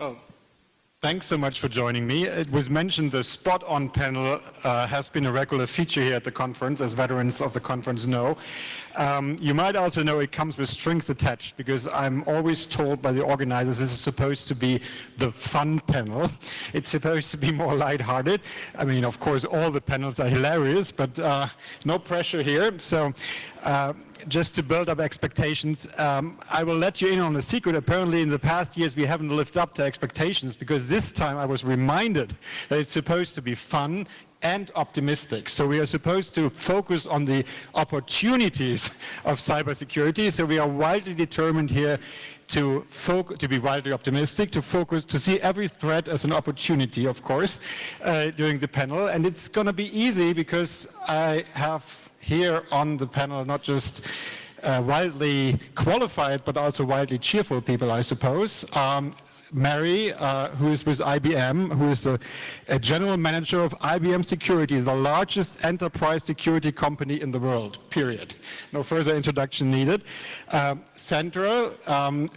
Oh, thanks so much for joining me. It was mentioned the Spot On panel has been a regular feature here at the conference, as veterans of the conference know. You might also know it comes with strings attached, because I'm always told by the organizers this is supposed to be the fun panel. It's supposed to be more lighthearted. I mean, of course, all the panels are hilarious, but no pressure here. So. Just to build up expectations, I will let you in on a secret. Apparently in the past years we haven't lived up to expectations, because this time I was reminded that it's supposed to be fun and optimistic. So we are supposed to focus on the opportunities of cybersecurity. So we are widely determined here to be wildly optimistic, to see every threat as an opportunity, of course, during the panel. And it's going to be easy, because I have here on the panel not just wildly qualified, but also wildly cheerful people, I suppose. Mary, who is with IBM, who is a general manager of IBM Security, the largest enterprise security company in the world, period. No further introduction needed. Sandra,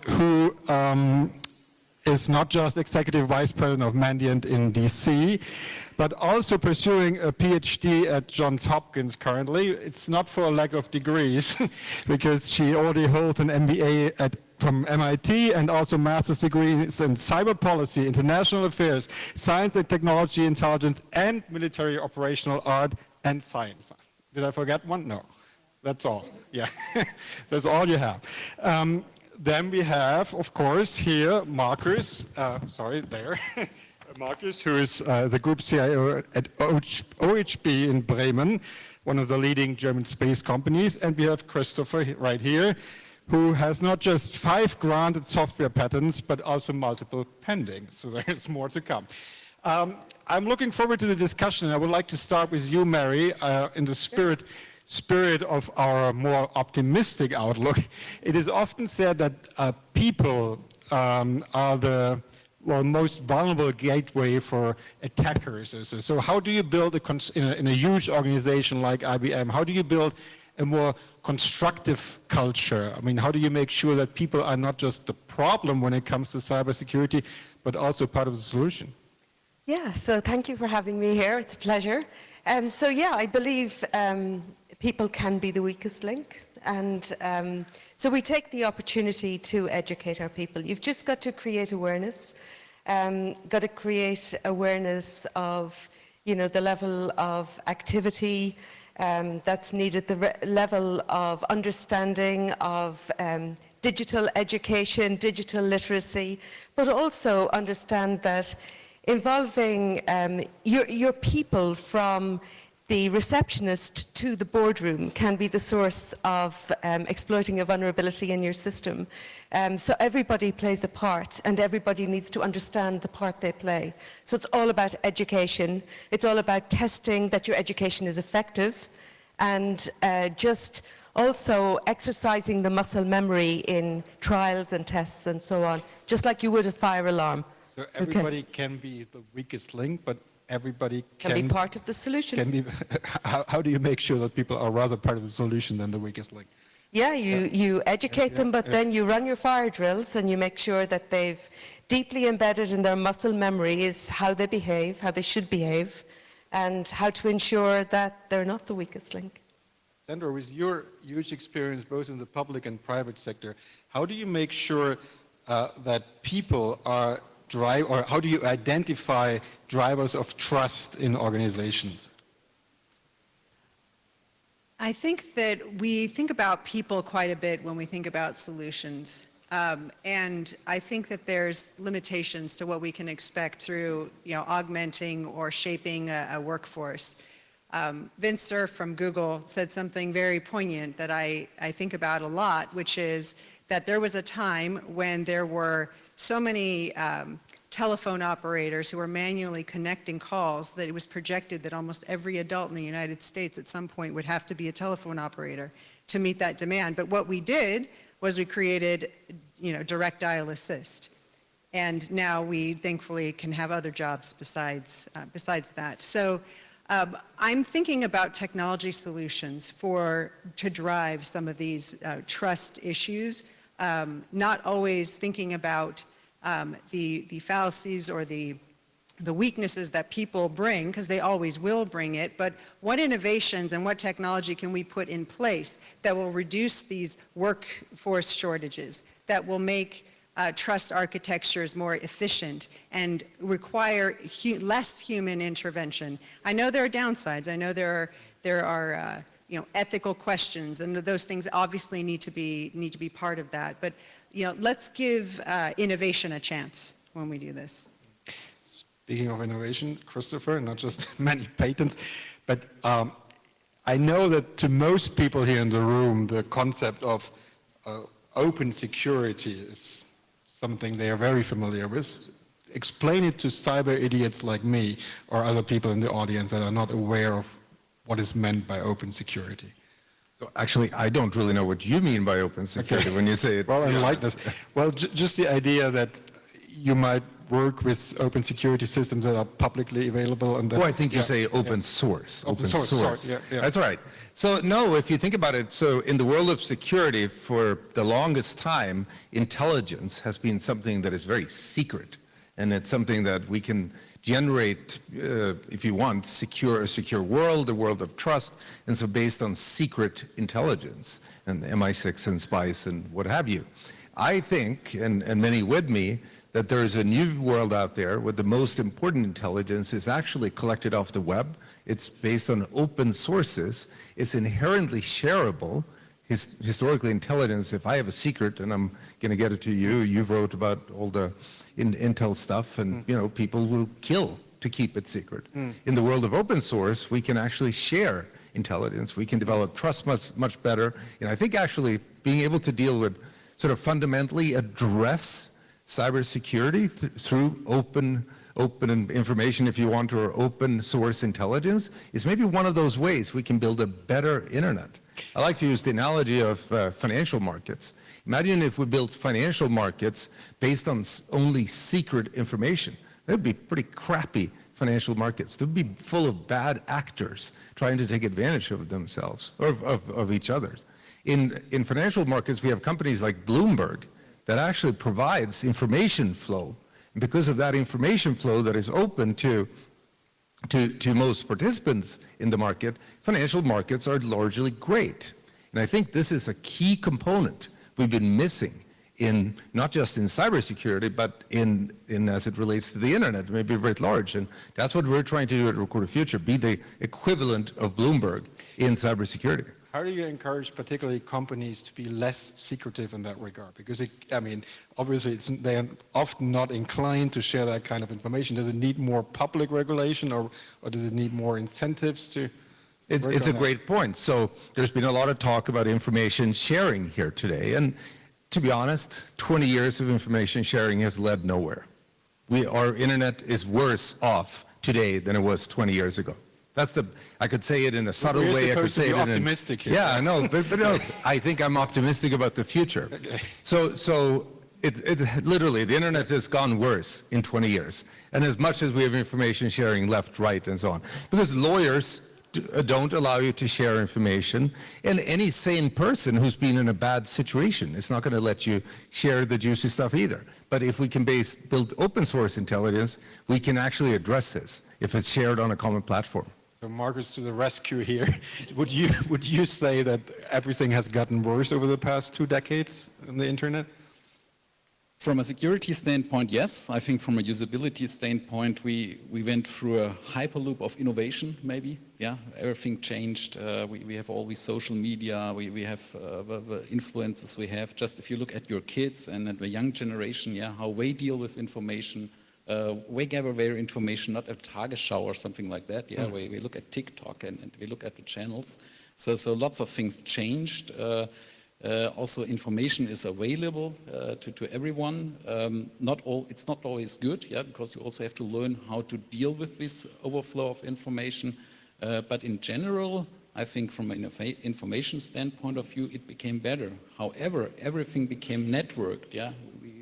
who is not just Executive Vice President of Mandiant in DC, but also pursuing a PhD at Johns Hopkins currently. It's not for a lack of degrees, because she already holds an MBA from MIT and also master's degrees in cyber policy, international affairs, science and technology, intelligence, and military operational art and science. Did I forget one? No. That's all. Yeah. That's all you have. Then we have, of course, here Marcus, Marcus, who is the group CIO at OHB in Bremen, one of the leading German space companies. And we have Christopher right here, who has not just 5 granted software patents, but also multiple pending. So there's more to come. I'm looking forward to the discussion. I would like to start with you, Mary, in the spirit of our more optimistic outlook. It is often said that people are the most vulnerable gateway for attackers. So how do you build in a huge organization like IBM, how do you build a more constructive culture? I mean, how do you make sure that people are not just the problem when it comes to cybersecurity, but also part of the solution? Yeah, so thank you for having me here. It's a pleasure. So yeah, I believe people can be the weakest link. And so we take the opportunity to educate our people. You've just got to create awareness. Got to create awareness of, the level of activity that's needed, the level of understanding of digital education, digital literacy, but also understand that involving your people from the receptionist to the boardroom can be the source of exploiting a vulnerability in your system. So everybody plays a part, and everybody needs to understand the part they play. So it's all about education. It's all about testing that your education is effective, and just also exercising the muscle memory in trials and tests and so on, just like you would a fire alarm. So everybody can be the weakest link, but everybody can be part of the solution. How do you make sure that people are rather part of the solution than the weakest link? Yeah, you educate them, but then you run your fire drills and you make sure that they've deeply embedded in their muscle memory is how they behave, how they should behave, and how to ensure that they're not the weakest link. Sandra, with your huge experience both in the public and private sector, how do you make sure that people are or how do you identify drivers of trust in organizations? I think that we think about people quite a bit when we think about solutions. And I think that there's limitations to what we can expect through, augmenting or shaping a workforce. Vince Cerf from Google said something very poignant that I think about a lot, which is that there was a time when there were so many telephone operators who were manually connecting calls that it was projected that almost every adult in the United States at some point would have to be a telephone operator to meet that demand. But what we did was we created, direct dial assist. And now we thankfully can have other jobs besides that. So I'm thinking about technology solutions to drive some of these trust issues, not always thinking about the fallacies or the weaknesses that people bring, because they always will bring it, but what innovations and what technology can we put in place that will reduce these workforce shortages, that will make trust architectures more efficient and require less human intervention? I know there are downsides. I know there are ethical questions, and those things obviously need to be part of that. But let's give innovation a chance when we do this. Speaking of innovation, Christopher, not just many patents, but I know that to most people here in the room, the concept of open security is something they are very familiar with. Explain it to cyber idiots like me or other people in the audience that are not aware of what is meant by open security. So actually, I don't really know what you mean by open security when you say it. Well, enlighten us. Well, just the idea that you might work with open security systems that are publicly available. And I think you say open source. Open source. Sorry. Yeah. That's right. So no, if you think about it, so in the world of security, for the longest time, intelligence has been something that is very secret. And it's something that we can generate, if you want, a secure world, a world of trust, and so based on secret intelligence, and MI6 and spies and what have you. I think, and many with me, that there is a new world out there where the most important intelligence is actually collected off the web. It's based on open sources. It's inherently shareable. Historically, intelligence, if I have a secret and I'm going to get it to you, you wrote about all the intel stuff, and people will kill to keep it secret. In the world of open source, we can actually share intelligence. We can develop trust much better. And I think actually being able to deal with sort of fundamentally address cybersecurity through open information, if you want, or open source intelligence is maybe one of those ways we can build a better internet. I like to use the analogy of financial markets. Imagine if we built financial markets based on only secret information. That would be pretty crappy financial markets. They would be full of bad actors trying to take advantage of themselves or of each other. In financial markets, we have companies like Bloomberg that actually provides information flow. And because of that information flow that is open to most participants in the market, financial markets are largely great. And I think this is a key component we've been missing in not just in cybersecurity, but in as it relates to the internet, maybe writ large. And that's what we're trying to do at Record Future, be the equivalent of Bloomberg in cybersecurity. How do you encourage particularly companies to be less secretive in that regard? Because, obviously they are often not inclined to share that kind of information. Does it need more public regulation or does it need more incentives to? It's a great point. So there's been a lot of talk about information sharing here today. And to be honest, 20 years of information sharing has led nowhere. Our internet is worse off today than it was 20 years ago. I could say it in a subtle way. I could say it optimistic here. Yeah, I know, but no, I think I'm optimistic about the future. Okay. So it's literally, the internet has gone worse in 20 years. And as much as we have information sharing left, right, and so on. Because lawyers don't allow you to share information, and any sane person who's been in a bad situation is not going to let you share the juicy stuff either. But if we can build open source intelligence, we can actually address this if it's shared on a common platform. So Marcus, to the rescue here. Would you say that everything has gotten worse over the past 2 decades in the internet? From a security standpoint, yes. I think from a usability standpoint, we went through a hyperloop of innovation, maybe. Yeah, everything changed. We have all these social media. We have the influences we have. Just if you look at your kids and at the young generation, yeah, how they deal with information. We gather their information not at Tagesschau or something like that. Yeah, we look at TikTok and we look at the channels. So lots of things changed. Also, information is available to everyone. It's not always good, yeah, because you also have to learn how to deal with this overflow of information. But in general, I think from an information standpoint of view, it became better. However, everything became networked. Yeah,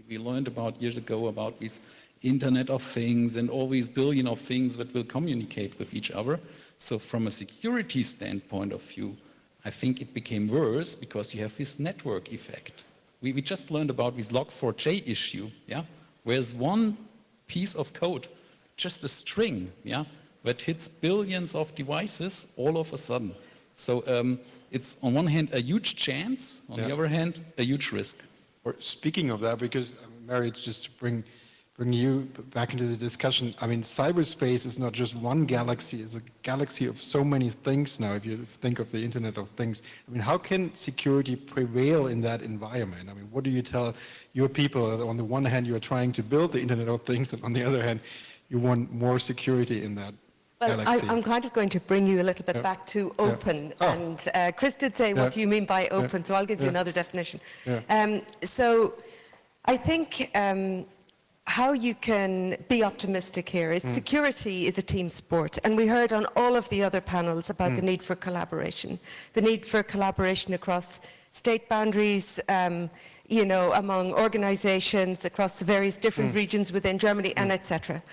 we learned about years ago about this Internet of Things and all these billion of things that will communicate with each other. So from a security standpoint of view, I think it became worse because you have this network effect. We just learned about this Log4j issue, yeah, Whereas one piece of code, just a string, yeah, that hits billions of devices all of a sudden. So it's on one hand a huge chance, on the other hand a huge risk. Or speaking of that, because Mary, just to bring you back into the discussion, I mean, cyberspace is not just one galaxy, it's a galaxy of so many things now, if you think of the Internet of Things. I mean, how can security prevail in that environment? I mean, what do you tell your people that on the one hand, you are trying to build the Internet of Things, and on the other hand, you want more security in that galaxy? I'm kind of going to bring you a little bit back to open. And Chris did say, what do you mean by open? So I'll give you another definition. So I think how you can be optimistic here is security is a team sport. And we heard on all of the other panels about the need for collaboration across state boundaries, you know, among organizations, across the various different regions within Germany, and etc.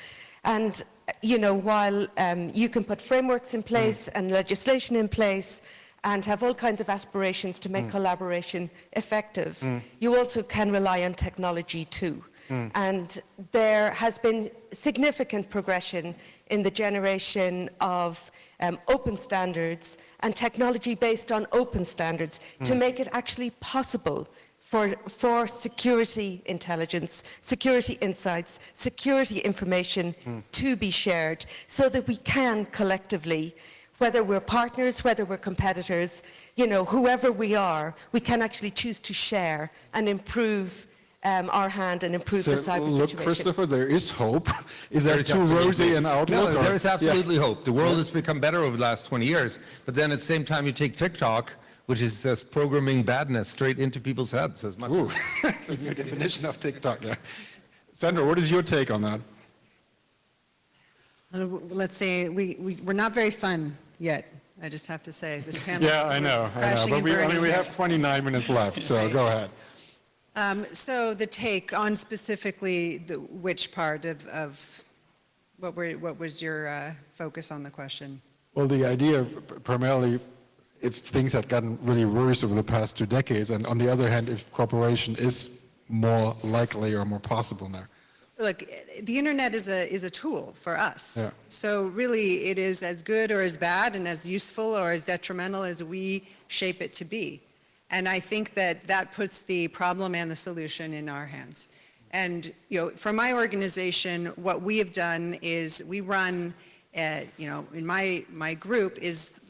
And, you know, while you can put frameworks in place and legislation in place and have all kinds of aspirations to make collaboration effective, you also can rely on technology too. And there has been significant progression in the generation of open standards and technology based on open standards to make it actually possible for security intelligence, security insights, security information to be shared so that we can collectively, whether we're partners, whether we're competitors, you know, whoever we are, we can actually choose to share and improve our hand and improve the cyber look, situation. Christopher, there is hope. Is that too absolutely rosy an outlook? No, or- there is absolutely hope. The world has become better over the last 20 years, but then at the same time you take TikTok, which is just programming badness straight into people's heads as much. Ooh, that's a new definition of TikTok. Yeah. Sandra, what is your take on that? Let's say we're not very fun yet. I just have to say, this panel. Yeah, I know. But we have 29 minutes left, so go ahead. So the take on specifically which part of what was your focus on the question? Well, the idea primarily if things had gotten really worse over the past 2 decades, and on the other hand, if cooperation is more likely or more possible now. Look, the internet is a tool for us. Yeah. So really it is as good or as bad and as useful or as detrimental as we shape it to be. And I think that puts the problem and the solution in our hands. And, you know, for my organization, what we have done is we run, you know, in my group is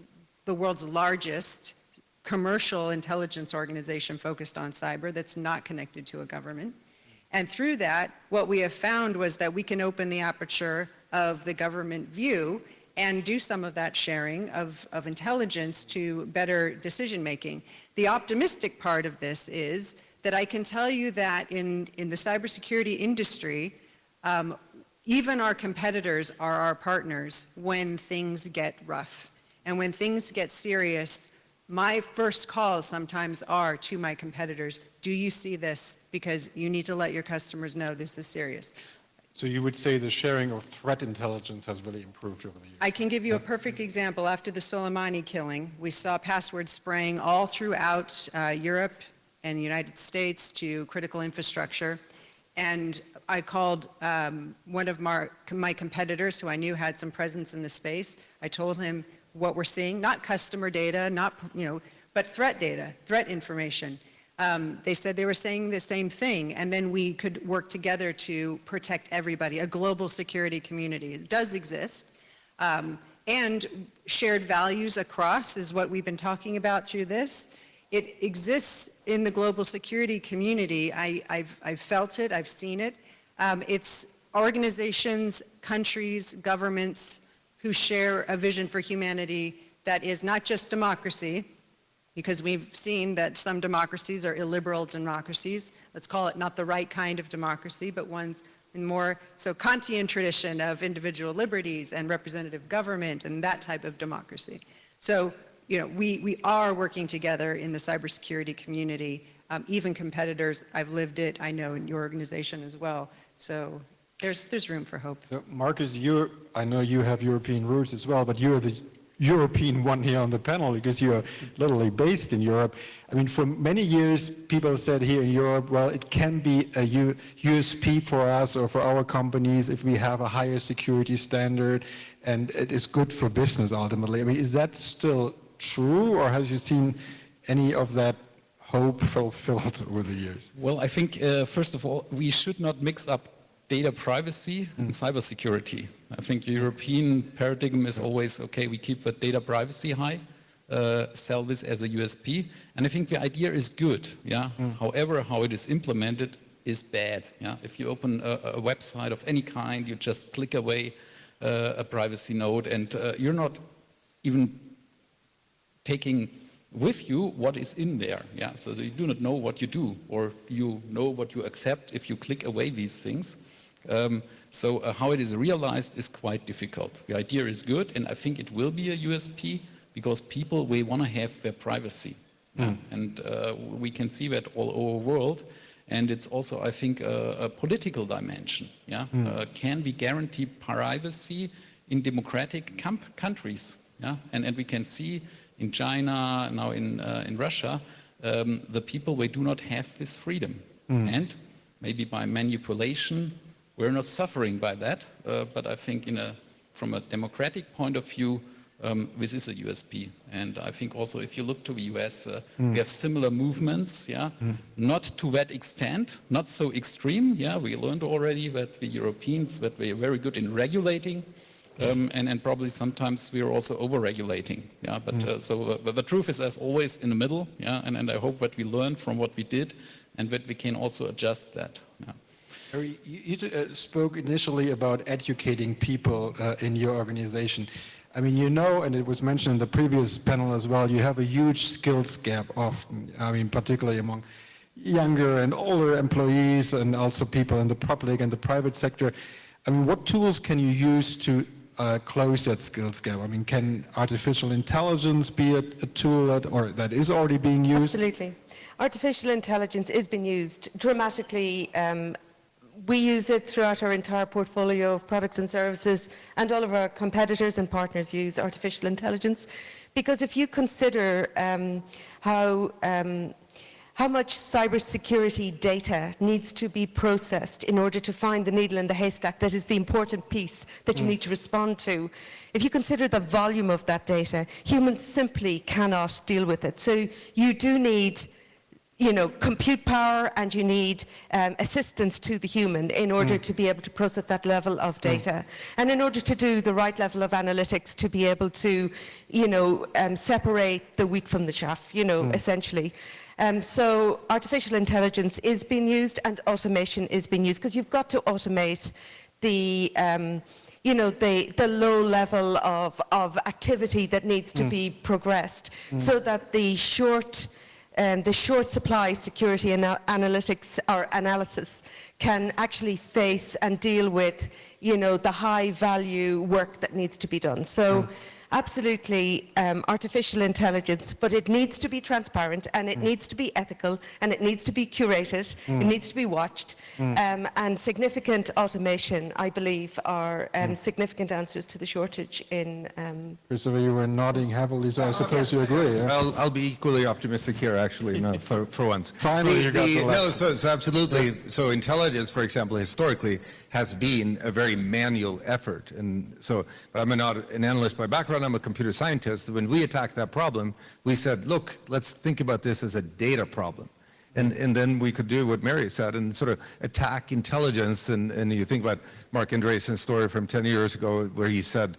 the world's largest commercial intelligence organization focused on cyber that's not connected to a government. And through that, what we have found was that we can open the aperture of the government view and do some of that sharing of intelligence to better decision making. The optimistic part of this is that I can tell you that in the cybersecurity industry, even our competitors are our partners when things get rough. And when things get serious, my first calls sometimes are to my competitors, do you see this? Because you need to let your customers know this is serious. So you would say the sharing of threat intelligence has really improved over the years? I can give you a perfect example. After the Soleimani killing, we saw password spraying all throughout Europe and the United States to critical infrastructure. And I called one of my competitors who I knew had some presence in the space. I told him what we're seeing, not customer data, not, you know, but threat data, threat information. They said they were saying the same thing, and then we could work together to protect everybody, a global security community. It does exist. And shared values across is what we've been talking about through this. It exists in the global security community. I've felt it, I've seen it. It's organizations, countries, governments who share a vision for humanity that is not just democracy, because we've seen that some democracies are illiberal democracies. Let's call it not the right kind of democracy, but ones in more, so Kantian tradition of individual liberties and representative government and that type of democracy. So, you know, we are working together in the cybersecurity community, even competitors. I've lived it, I know in your organization as well. So there's room for hope. So Marcus, I know you have European roots as well, but you're the European one here on the panel because you're literally based in Europe. I mean, for many years, people said here in Europe, well, it can be a USP for us or for our companies if we have a higher security standard, and it is good for business ultimately. I mean, is that still true, or have you seen any of that hope fulfilled over the years? Well, I think, first of all, we should not mix up data privacy and cybersecurity. I think the European paradigm is always, okay, we keep the data privacy high, sell this as a USP, and I think the idea is good, yeah? However, how it is implemented is bad, yeah? If you open a website of any kind, you just click away a privacy note, and you're not even taking with you what is in there, yeah? So you do not know what you do, or you know what you accept if you click away these things. So how it is realized is quite difficult. The idea is good, and I think it will be a USP because people, we want to have their privacy. And we can see that all over the world. And it's also, I think, a political dimension. Yeah? Can we guarantee privacy in democratic countries? Yeah? And we can see in China, now in Russia, the people, they do not have this freedom. And maybe by manipulation, we're not suffering by that, but I think from a democratic point of view, this is a USP. And I think also if you look to the US, we have similar movements, yeah, not to that extent, not so extreme, yeah, we learned already that the Europeans, that they are very good in regulating, and probably sometimes we are also over-regulating, yeah, but so the truth is as always in the middle, yeah, and I hope that we learn from what we did and that we can also adjust that, yeah. You spoke initially about educating people in your organization. I mean, you know, and it was mentioned in the previous panel as well, you have a huge skills gap often, I mean, particularly among younger and older employees and also people in the public and the private sector. I mean, what tools can you use to close that skills gap? I mean, can artificial intelligence be a tool that is already being used? Absolutely. Artificial intelligence is being used dramatically. We use it throughout our entire portfolio of products and services, and all of our competitors and partners use artificial intelligence. Because if you consider how much cybersecurity data needs to be processed in order to find the needle in the haystack, that is the important piece that you need to respond to. If you consider the volume of that data, humans simply cannot deal with it. So you do need, you know, compute power, and you need assistance to the human in order to be able to process that level of data. And in order to do the right level of analytics, to be able to, you know, separate the wheat from the chaff, you know, essentially. So artificial intelligence is being used, and automation is being used, because you've got to automate the you know, the low level of activity that needs to be progressed, so that the short supply security analytics or analysis can actually face and deal with, you know, the high value work that needs to be done. So absolutely artificial intelligence, but it needs to be transparent, and it needs to be ethical, and it needs to be curated, it needs to be watched, and significant automation, I believe, are significant answers to the shortage in... Christopher, you were nodding heavily, so I suppose you agree. Yeah? I'll be equally optimistic here, actually, no, for once. Finally, you got the last. No, so absolutely. So intelligence, for example, historically, has been a very manual effort. And so, but I'm not an analyst by background, I'm a computer scientist. When we attacked that problem, we said, look, let's think about this as a data problem. And then we could do what Mary said and sort of attack intelligence. And you think about Mark Andreessen's story from 10 years ago where he said,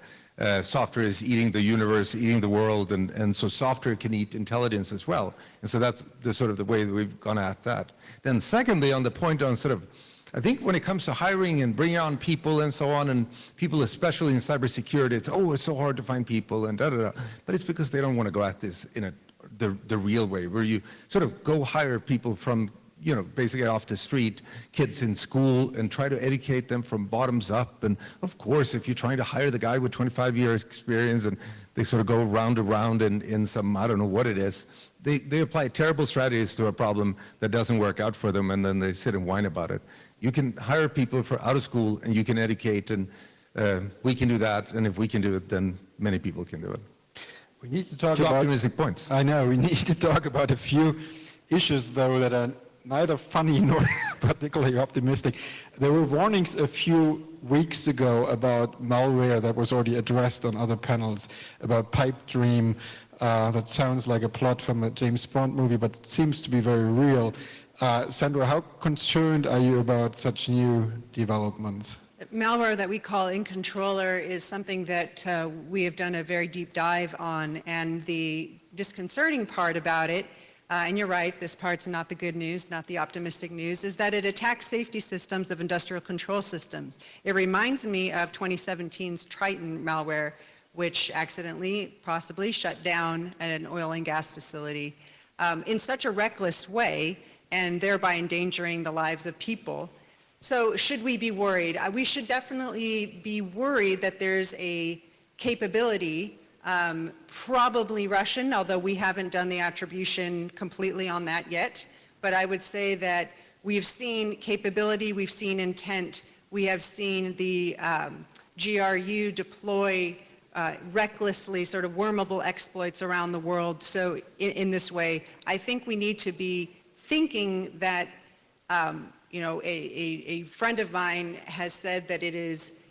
software is eating the universe, eating the world, and so software can eat intelligence as well. And so that's the sort of the way that we've gone at that. Then secondly, on the point on sort of, I think when it comes to hiring and bringing on people and so on, and people especially in cybersecurity, it's so hard to find people and da-da-da. But it's because they don't want to go at this in the real way, where you sort of go hire people from, you know, basically off the street, kids in school, and try to educate them from bottoms up. And of course, if you're trying to hire the guy with 25 years experience and they sort of go round and round in some, I don't know what it is, they apply terrible strategies to a problem that doesn't work out for them, and then they sit and whine about it. You can hire people for out of school, and you can educate, and we can do that, and if we can do it, then many people can do it. We need to talk Two about optimistic points. I know, we need to talk about a few issues, though, that are neither funny nor particularly optimistic. There were warnings a few weeks ago about malware that was already addressed on other panels, about Pipe Dream. That sounds like a plot from a James Bond movie, but it seems to be very real. Sandra, how concerned are you about such new developments? Malware that we call InController is something that we have done a very deep dive on, and the disconcerting part about it, and you're right, this part's not the good news, not the optimistic news, is that it attacks safety systems of industrial control systems. It reminds me of 2017's Triton malware, which accidentally, possibly, shut down an oil and gas facility in such a reckless way, and thereby endangering the lives of people. So should we be worried? We should definitely be worried that there's a capability, probably Russian, although we haven't done the attribution completely on that yet. But I would say that we've seen capability, we've seen intent, we have seen the GRU deploy recklessly sort of wormable exploits around the world. So in this way, I think we need to be thinking that you know, a friend of mine has said that it is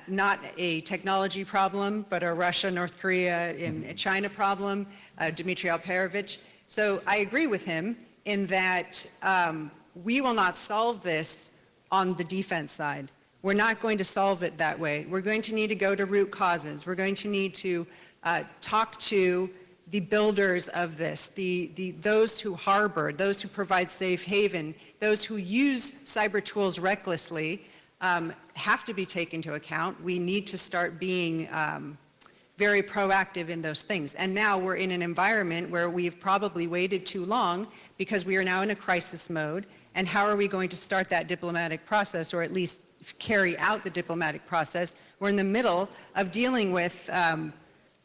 not a technology problem, but a Russia, North Korea, and China problem, Dmitry Alperovich. So I agree with him in that we will not solve this on the defense side. We're not going to solve it that way. We're going to need to go to root causes. We're going to need to talk to the builders of this, those who harbor, those who provide safe haven, those who use cyber tools recklessly have to be taken into account. We need to start being very proactive in those things. And now we're in an environment where we've probably waited too long because we are now in a crisis mode. And how are we going to start that diplomatic process, or at least carry out the diplomatic process? We're in the middle of dealing with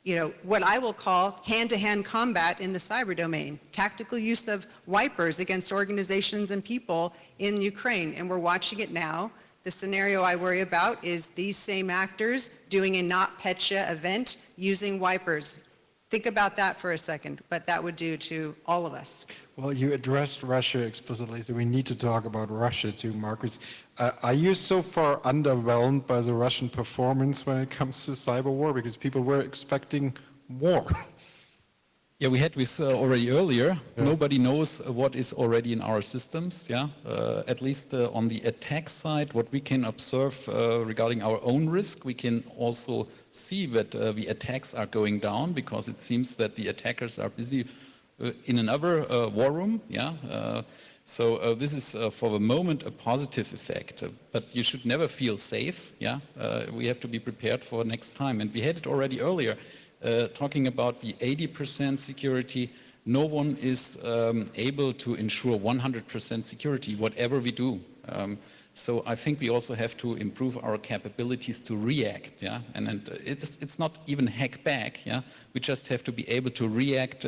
you know, what I will call hand-to-hand combat in the cyber domain, tactical use of wipers against organizations and people in Ukraine, and we're watching it now. The scenario I worry about is these same actors doing a NotPetya event using wipers. Think about that for a second, what that would do to all of us. Well, you addressed Russia explicitly, so we need to talk about Russia too, Marcus. Are you so far underwhelmed by the Russian performance when it comes to cyber war? Because people were expecting more. Yeah, we had this already earlier. Yeah. Nobody knows what is already in our systems. Yeah, at least on the attack side, what we can observe regarding our own risk, we can also see that the attacks are going down, because it seems that the attackers are busy in another war room. Yeah. So this is for the moment a positive effect, but you should never feel safe. Yeah, we have to be prepared for next time, and we had it already earlier. Talking about the 80% security, no one is able to ensure 100% security, whatever we do. So I think we also have to improve our capabilities to react, yeah? And it's not even hack back, yeah? We just have to be able to react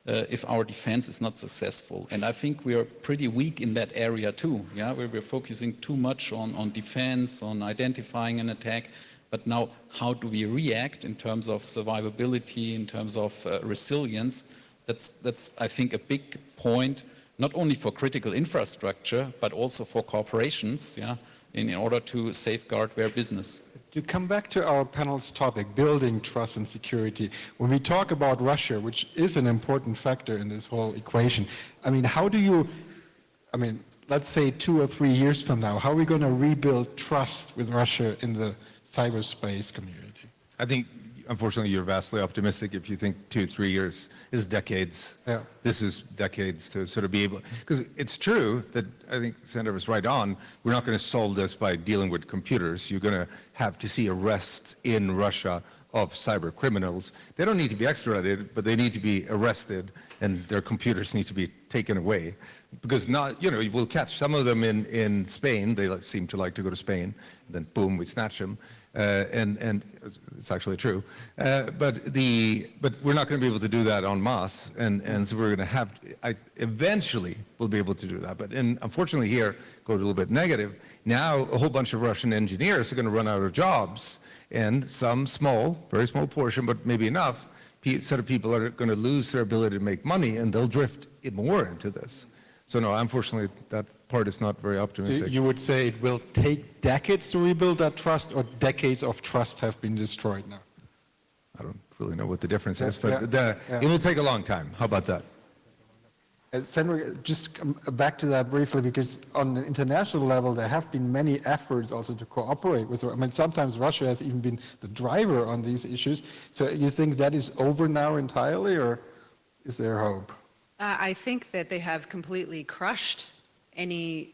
if our defense is not successful. And I think we are pretty weak in that area too, yeah? Where we're focusing too much on defense, on identifying an attack. But now, how do we react in terms of survivability, in terms of resilience? That's, I think, a big point, not only for critical infrastructure, but also for corporations, yeah, in order to safeguard their business. To come back to our panel's topic, building trust and security, when we talk about Russia, which is an important factor in this whole equation, I mean, how do you, I mean, let's say 2 or 3 years from now, how are we going to rebuild trust with Russia in the cyberspace community? I think, unfortunately, you're vastly optimistic if you think 2 or 3 years is decades. Yeah. This is decades to sort of be able, because it's true that I think Sandra was right on, we're not going to solve this by dealing with computers. You're going to have to see arrests in Russia of cyber criminals. They don't need to be extradited, but they need to be arrested, and their computers need to be taken away. Because not, you know, we'll catch some of them in Spain. They seem to like to go to Spain, and then boom, we snatch them. And it's actually true. But we're not going to be able to do that en masse, and so we're going to have, eventually we'll be able to do that. But unfortunately here, go a little bit negative, now a whole bunch of Russian engineers are going to run out of jobs, and some small, very small portion, but maybe enough, set of people are going to lose their ability to make money, and they'll drift more into this. So no, unfortunately, that part is not very optimistic. So you would say it will take decades to rebuild that trust, or decades of trust have been destroyed now? I don't really know what the difference is, but yeah. it will take a long time. How about that? Sandra, just come back to that briefly, because on the international level, there have been many efforts also to cooperate with, I mean, sometimes Russia has even been the driver on these issues. So you think that is over now entirely, or is there hope? I think that they have completely crushed any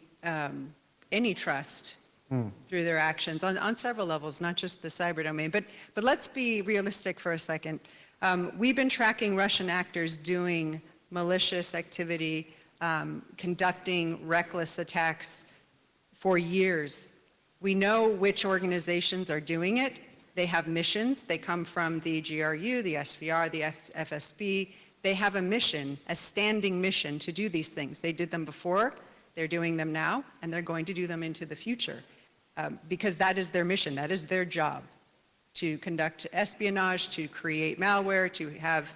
trust through their actions on several levels, not just the cyber domain. But let's be realistic for a second. We've been tracking Russian actors doing malicious activity, conducting reckless attacks for years. We know which organizations are doing it. They have missions. They come from the GRU, the SVR, the FSB. They have a mission, a standing mission to do these things. They did them before, they're doing them now, and they're going to do them into the future. Because that is their mission, that is their job, to conduct espionage, to create malware, to have,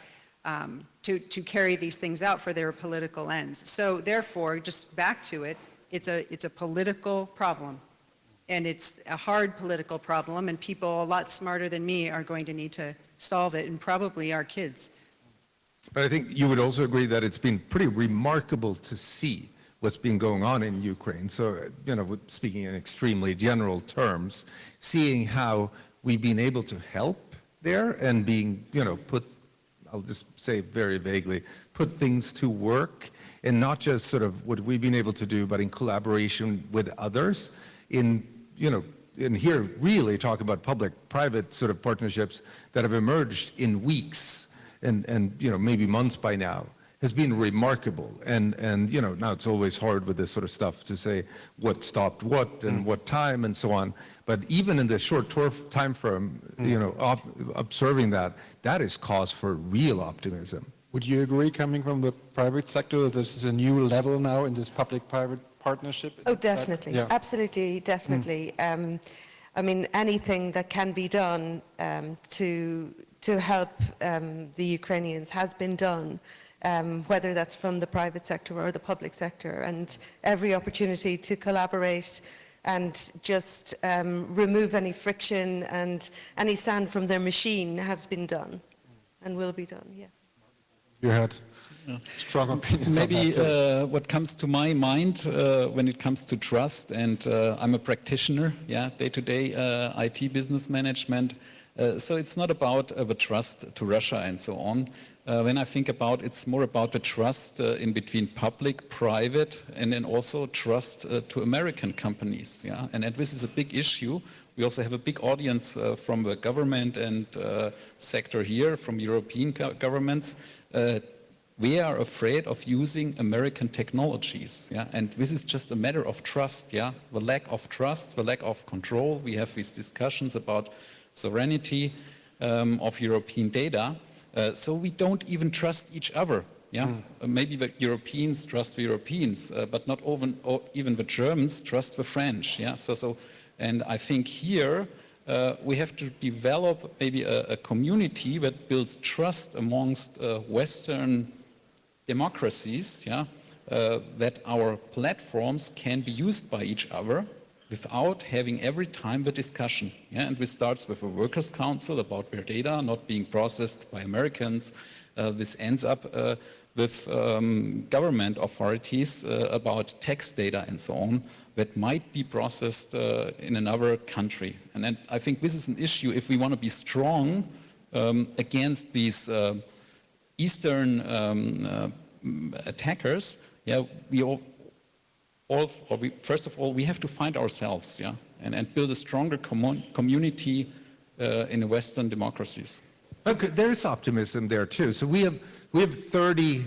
to carry these things out for their political ends. So therefore, just back to it, it's a political problem. And it's a hard political problem, and people a lot smarter than me are going to need to solve it, and probably our kids. But I think you would also agree that it's been pretty remarkable to see what's been going on in Ukraine. So, you know, speaking in extremely general terms, seeing how we've been able to help there and being, you know, I'll just say very vaguely, put things to work, and not just sort of what we've been able to do, but in collaboration with others in, you know, and here really talk about public-private sort of partnerships that have emerged in weeks and you know, maybe months by now, has been remarkable. And you know, now it's always hard with this sort of stuff to say what stopped what and what time and so on. But even in the short time frame, you know, observing that is cause for real optimism. Would you agree, coming from the private sector, that this is a new level now in this public-private partnership? Oh, definitely. Yeah. Absolutely, definitely. I mean, anything that can be done to help the Ukrainians has been done, whether that's from the private sector or the public sector, and every opportunity to collaborate and just remove any friction and any sand from their machine has been done and will be done, yes. You had strong opinions Maybe on that too. what comes to my mind when it comes to trust, and I'm a practitioner, yeah, day-to-day IT business management, so it's not about the trust to Russia and so on. When I think about it's more about the trust in between public, private, and then also trust to American companies, yeah, and this is a big issue. We also have a big audience from the government and sector here, from European governments. We are afraid of using American technologies, yeah? And this is just a matter of trust, yeah? The lack of trust, the lack of control. We have these discussions about sovereignty of European data, so we don't even trust each other, yeah? Maybe the Europeans trust the Europeans, but not even the Germans trust the French, yeah? And I think here we have to develop maybe a community that builds trust amongst Western democracies, yeah, that our platforms can be used by each other without having every time the discussion. Yeah? And this starts with a workers' council about their data not being processed by Americans. This ends up with government authorities about tax data and so on that might be processed in another country. And then I think this is an issue if we want to be strong against these Eastern attackers. Yeah, first of all, we have to find ourselves, yeah, and build a stronger community in the Western democracies. Okay, there's optimism there too. So we have 30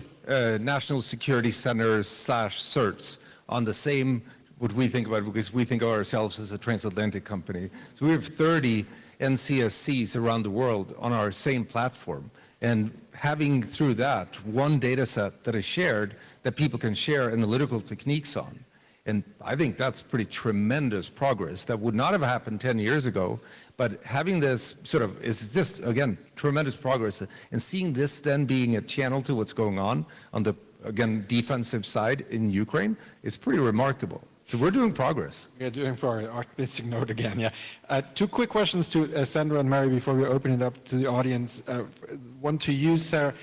national security centers / certs on the same what we think about, because we think of ourselves as a transatlantic company. So we have 30 NCSCs around the world on our same platform. And having through that one data set that is shared, that people can share analytical techniques on. And I think that's pretty tremendous progress that would not have happened 10 years ago. But having this sort of is just, again, tremendous progress. And seeing this then being a channel to what's going on the, again, defensive side in Ukraine is pretty remarkable. So we're doing progress. We're doing progress. Artistic note again, yeah. Two quick questions to Sandra and Mary before we open it up to the audience. One to you, Sarah.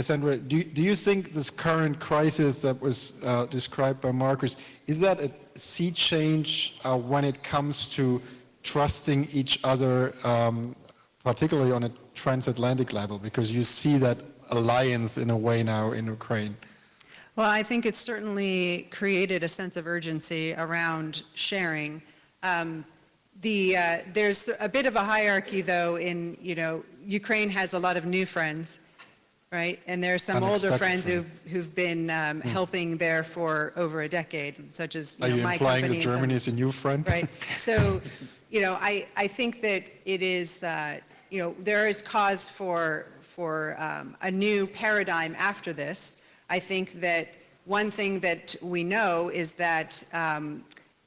Sandra, do you think this current crisis that was described by Marcus, is that a sea change when it comes to trusting each other, particularly on a transatlantic level? Because you see that alliance in a way now in Ukraine. Well, I think it's certainly created a sense of urgency around sharing. There's a bit of a hierarchy, though, in, Ukraine has a lot of new friends, right? And there's some older friends who've been helping there for over a decade, such as Are you my implying company. that Germany is a new friend? Right. So, I think that it is, there is cause for a new paradigm after this. I think that one thing that we know is that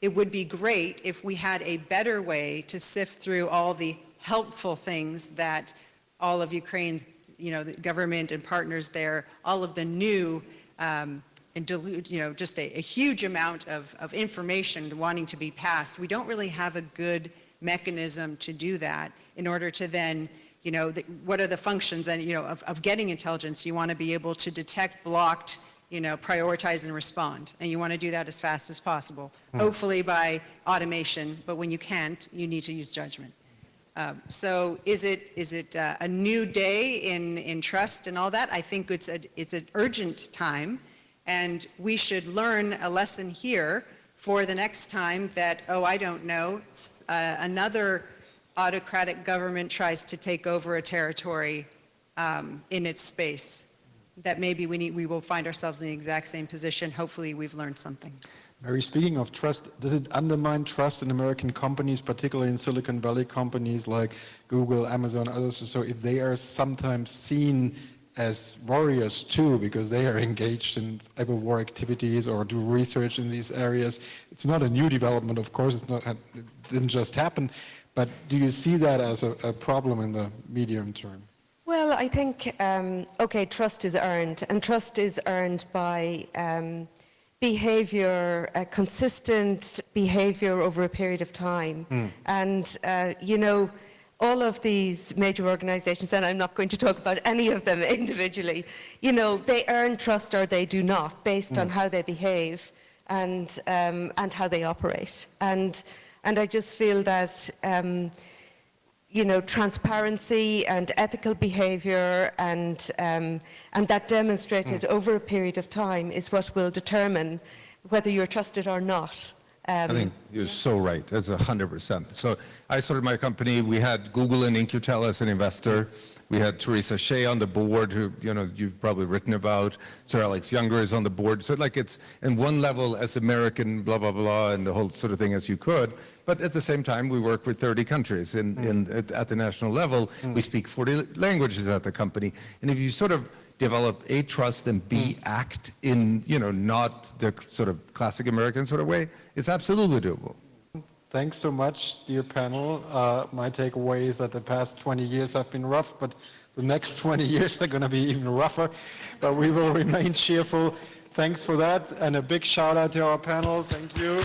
it would be great if we had a better way to sift through all the helpful things that all of Ukraine's, the government and partners there, all of the new and just a huge amount of information wanting to be passed. We don't really have a good mechanism to do that in order to then what are the functions and, of getting intelligence? You want to be able to detect blocked, prioritize and respond. And you want to do that as fast as possible, hopefully by automation. But when you can't, you need to use judgment. So is it a new day in trust and all that? I think it's an urgent time. And we should learn a lesson here for the next time that, I don't know, another autocratic government tries to take over a territory in its space, that maybe we will find ourselves in the exact same position. Hopefully we've learned something. Mary, speaking of trust, does it undermine trust in American companies, particularly in Silicon Valley companies like Google, Amazon, others? So if they are sometimes seen as warriors too, because they are engaged in cyber war activities or do research in these areas, it's not a new development, of course, it didn't just happen. But do you see that as a problem in the medium term? Well, I think, trust is earned, and trust is earned by behavior, consistent behavior over a period of time. And, all of these major organizations, and I'm not going to talk about any of them individually, they earn trust or they do not, based on how they behave and how they operate. And I just feel that, transparency and ethical behavior and that demonstrated over a period of time is what will determine whether you're trusted or not. I think you're so right. That's 100%. So I started my company. We had Google and In-Q-Tel as an investor. We had Teresa Shea on the board, who you've probably written about. Sir Alex Younger is on the board. So it's in one level as American, blah, blah, blah, and the whole sort of thing as you could. But at the same time, we work with 30 countries at the national level. We speak 40 languages at the company. And if you sort of develop A, trust, and B, act in, not the sort of classic American sort of way, it's absolutely doable. Thanks so much, dear panel. My takeaway is that the past 20 years have been rough, but the next 20 years are going to be even rougher. But we will remain cheerful. Thanks for that, and a big shout out to our panel. Thank you.